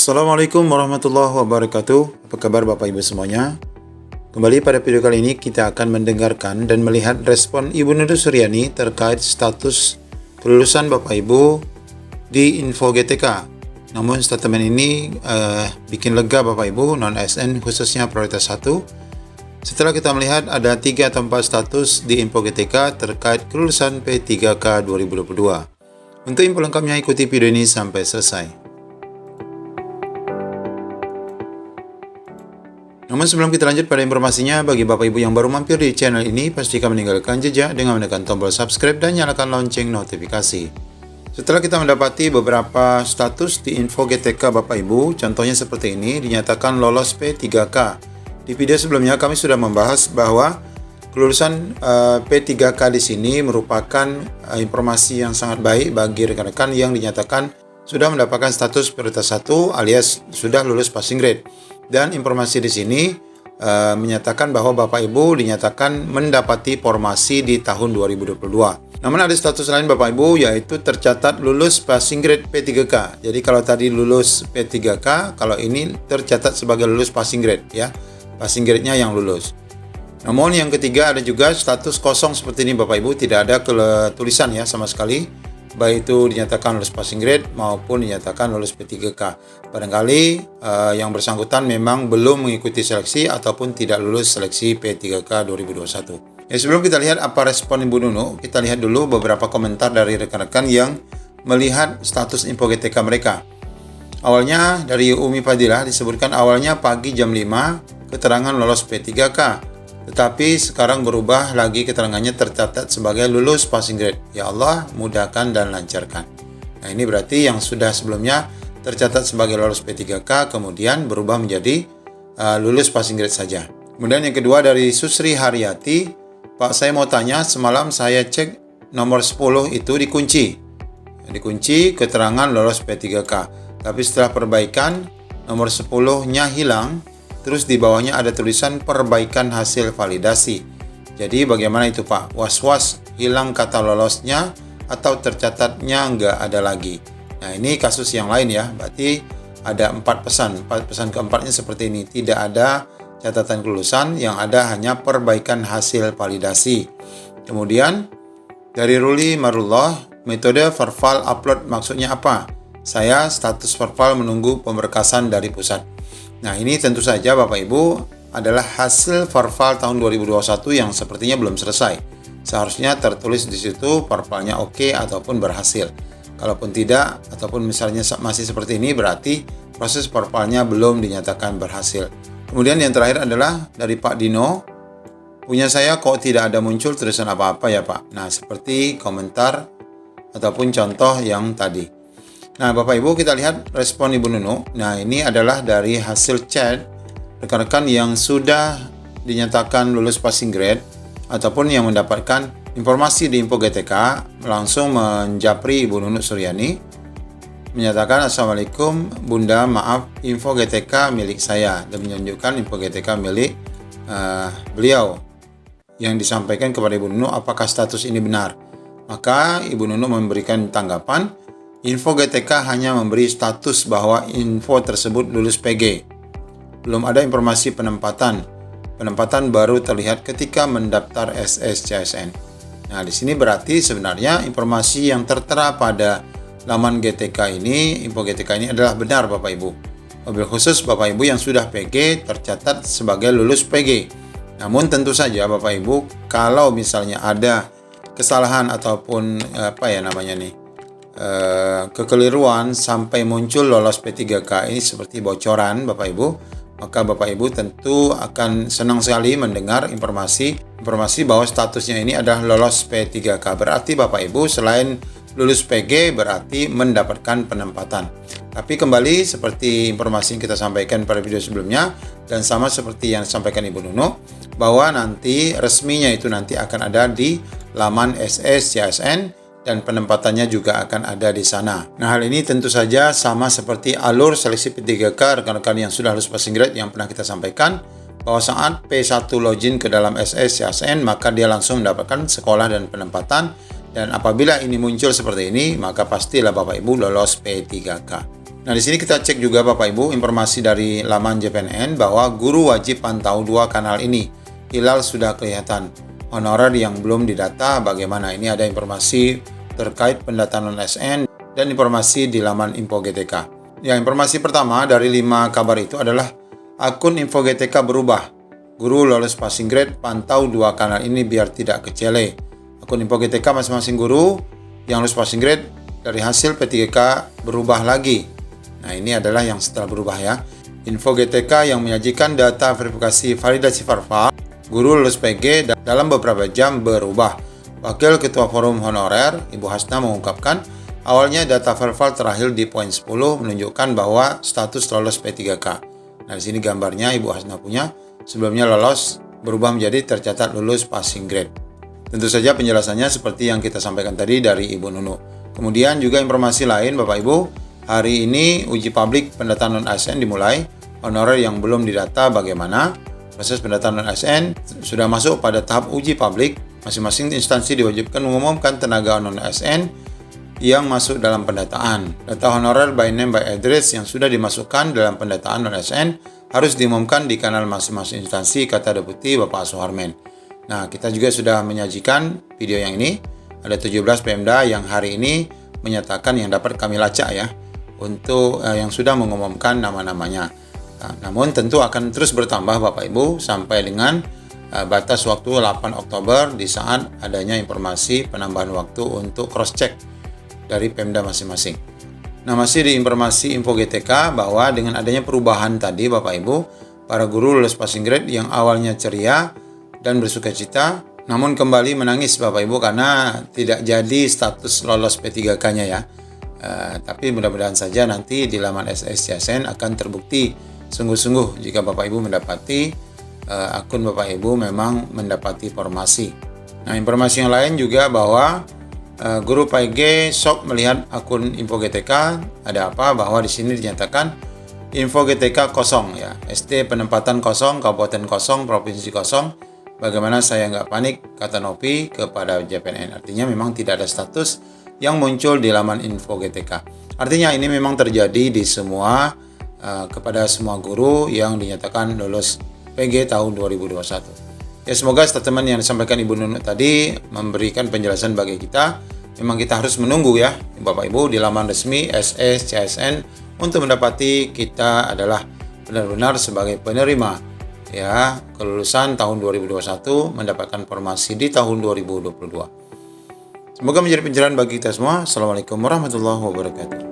Assalamualaikum warahmatullahi wabarakatuh. Apa kabar Bapak Ibu semuanya? Kembali pada video kali ini kita akan mendengarkan dan melihat respon Ibu Nunu Suryani terkait status kelulusan Bapak Ibu di Info GTK. Namun statement ini bikin lega Bapak Ibu non-ASN khususnya prioritas 1. Setelah kita melihat ada 3 atau 4 status di Info GTK terkait kelulusan P3K 2022. Untuk info lengkapnya ikuti video ini sampai selesai. Namun sebelum kita lanjut pada informasinya, bagi Bapak Ibu yang baru mampir di channel ini, pastikan meninggalkan jejak dengan menekan tombol subscribe dan nyalakan lonceng notifikasi. Setelah kita mendapati beberapa status di Info GTK Bapak Ibu, contohnya seperti ini, dinyatakan lolos P3K. Di video sebelumnya kami sudah membahas bahwa kelulusan P3K di sini merupakan informasi yang sangat baik bagi rekan-rekan yang dinyatakan sudah mendapatkan status prioritas 1 alias sudah lulus passing grade. Dan informasi di sini menyatakan bahwa Bapak Ibu dinyatakan mendapati formasi di tahun 2022. Namun ada status lain Bapak Ibu yaitu tercatat lulus passing grade P3K. Jadi kalau tadi lulus P3K, kalau ini tercatat sebagai lulus passing grade ya. Passing grade-nya yang lulus. Namun yang ketiga ada juga status kosong seperti ini Bapak Ibu, tidak ada tulisan ya sama sekali. Baik itu dinyatakan lulus passing grade maupun dinyatakan lulus P3K. Barangkali yang bersangkutan memang belum mengikuti seleksi ataupun tidak lulus seleksi P3K 2021. Sebelum kita lihat apa respon Ibu Nunu, kita lihat dulu beberapa komentar dari rekan-rekan yang melihat status Info GTK mereka. Awalnya dari Umi Fadilah disebutkan awalnya pagi jam 5 keterangan lolos P3K. Tetapi sekarang berubah lagi keterangannya tercatat sebagai lulus passing grade. Ya Allah, mudahkan dan lancarkan. Nah ini berarti yang sudah sebelumnya tercatat sebagai lulus P3K kemudian berubah menjadi lulus passing grade saja. Kemudian yang kedua dari Susri Haryati, Pak saya mau tanya, semalam saya cek nomor 10 itu dikunci. Dikunci keterangan lolos P3K. Tapi setelah perbaikan nomor 10-nya hilang. Terus di bawahnya ada tulisan perbaikan hasil validasi. Jadi bagaimana itu Pak? Was-was hilang kata lolosnya atau tercatatnya nggak ada lagi. Nah ini kasus yang lain ya. Berarti ada 4 pesan. Pesan keempatnya seperti ini. Tidak ada catatan kelulusan, yang ada hanya perbaikan hasil validasi. Kemudian dari Ruli Marullah, metode verbal upload maksudnya apa? Saya status verbal menunggu pemberkasan dari pusat. Nah ini tentu saja Bapak Ibu adalah hasil verbal tahun 2021 yang sepertinya belum selesai. Seharusnya tertulis di situ verbalnya oke ataupun berhasil. Kalaupun tidak ataupun misalnya masih seperti ini berarti proses verbalnya belum dinyatakan berhasil. Kemudian yang terakhir adalah dari Pak Dino. Punya saya kok tidak ada muncul tulisan apa-apa ya Pak. Nah seperti komentar ataupun contoh yang tadi. Nah Bapak Ibu kita lihat respon Ibu Nunu. Nah ini adalah dari hasil chat rekan-rekan yang sudah dinyatakan lulus passing grade ataupun yang mendapatkan informasi di Info GTK langsung menjapri Ibu Nunu Suryani menyatakan Assalamualaikum Bunda, maaf Info GTK milik saya, dan menunjukkan Info GTK milik beliau yang disampaikan kepada Ibu Nunu apakah status ini benar. Maka Ibu Nunu memberikan tanggapan, Info GTK hanya memberi status bahwa info tersebut lulus PG. Belum ada informasi penempatan. Penempatan baru terlihat ketika mendaftar SSCSN. Nah, di sini berarti sebenarnya informasi yang tertera pada laman GTK ini, Info GTK ini adalah benar Bapak Ibu. Mobil khusus Bapak Ibu yang sudah PG tercatat sebagai lulus PG. Namun tentu saja Bapak Ibu, kalau misalnya ada kesalahan ataupun kekeliruan sampai muncul lolos P3K ini seperti bocoran Bapak Ibu, maka Bapak Ibu tentu akan senang sekali mendengar informasi bahwa statusnya ini adalah lolos P3K. Berarti Bapak Ibu selain lulus PG berarti mendapatkan penempatan. Tapi kembali seperti informasi yang kita sampaikan pada video sebelumnya dan sama seperti yang disampaikan Ibu Nunu, bahwa nanti resminya itu nanti akan ada di laman SSCSN dan penempatannya juga akan ada di sana. Nah hal ini tentu saja sama seperti alur seleksi P3K rekan-rekan yang sudah lulus passing grade yang pernah kita sampaikan, bahwa saat P1 login ke dalam SSCSN maka dia langsung mendapatkan sekolah dan penempatan, dan apabila ini muncul seperti ini maka pastilah Bapak Ibu lolos P3K. Nah, di sini kita cek juga Bapak Ibu informasi dari laman JPNN bahwa guru wajib pantau 2 kanal ini. Hilal sudah kelihatan. Honorer yang belum didata bagaimana? Ini ada informasi terkait pendataan non-ASN dan informasi di laman Info GTK. Ya, informasi pertama dari 5 kabar itu adalah akun Info GTK berubah. Guru lolos passing grade, pantau 2 kanal ini biar tidak kecele. Akun Info GTK masing-masing guru yang lulus passing grade dari hasil P3K berubah lagi. Nah, ini adalah yang setelah berubah ya. Info GTK yang menyajikan data verifikasi validasi Farval, guru lulus PG dalam beberapa jam berubah. Wakil Ketua Forum Honorer, Ibu Hasna mengungkapkan, awalnya data Farval terakhir di poin 10 menunjukkan bahwa status lolos P3K. Nah, di sini gambarnya Ibu Hasna punya, sebelumnya lolos berubah menjadi tercatat lulus passing grade. Tentu saja penjelasannya seperti yang kita sampaikan tadi dari Ibu Nunu. Kemudian juga informasi lain Bapak Ibu, hari ini uji publik pendataan non-ASN dimulai. Honorer yang belum didata bagaimana? Proses pendataan non-ASN sudah masuk pada tahap uji publik. Masing-masing instansi diwajibkan mengumumkan tenaga non-ASN yang masuk dalam pendataan. Data honorer by name by address yang sudah dimasukkan dalam pendataan non-ASN harus diumumkan di kanal masing-masing instansi, kata Deputi Bapak Suharmen. Nah, kita juga sudah menyajikan video yang ini. Ada 17 Pemda yang hari ini menyatakan yang dapat kami lacak ya, untuk yang sudah mengumumkan nama-namanya. Nah, namun tentu akan terus bertambah Bapak Ibu sampai dengan batas waktu 8 Oktober di saat adanya informasi penambahan waktu untuk cross check dari Pemda masing-masing. Nah, masih di informasi Info GTK bahwa dengan adanya perubahan tadi Bapak Ibu, para guru lulus passing grade yang awalnya ceria dan bersukacita namun kembali menangis Bapak Ibu karena tidak jadi status lolos P3K-nya ya. Tapi mudah-mudahan saja nanti di laman SSCSN akan terbukti sungguh-sungguh jika Bapak Ibu mendapati akun Bapak Ibu memang mendapati formasi. Nah, informasi yang lain juga bahwa guru PG shock melihat akun Info GTK. Ada apa? Bahwa di sini dinyatakan Info GTK kosong ya. SD penempatan kosong, kabupaten kosong, provinsi kosong. Bagaimana saya nggak panik, kata Novi kepada JPNN. Artinya memang tidak ada status yang muncul di laman Info GTK. Artinya ini memang terjadi di semua kepada semua guru yang dinyatakan lulus PG tahun 2021. Ya, semoga statement yang disampaikan Ibu Nunu tadi memberikan penjelasan bagi kita. Memang kita harus menunggu ya Bapak Ibu di laman resmi SSCSN untuk mendapati kita adalah benar-benar sebagai penerima ya kelulusan tahun 2021 mendapatkan formasi di tahun 2022. Semoga menjadi pencerahan bagi kita semua. Assalamualaikum warahmatullahi wabarakatuh.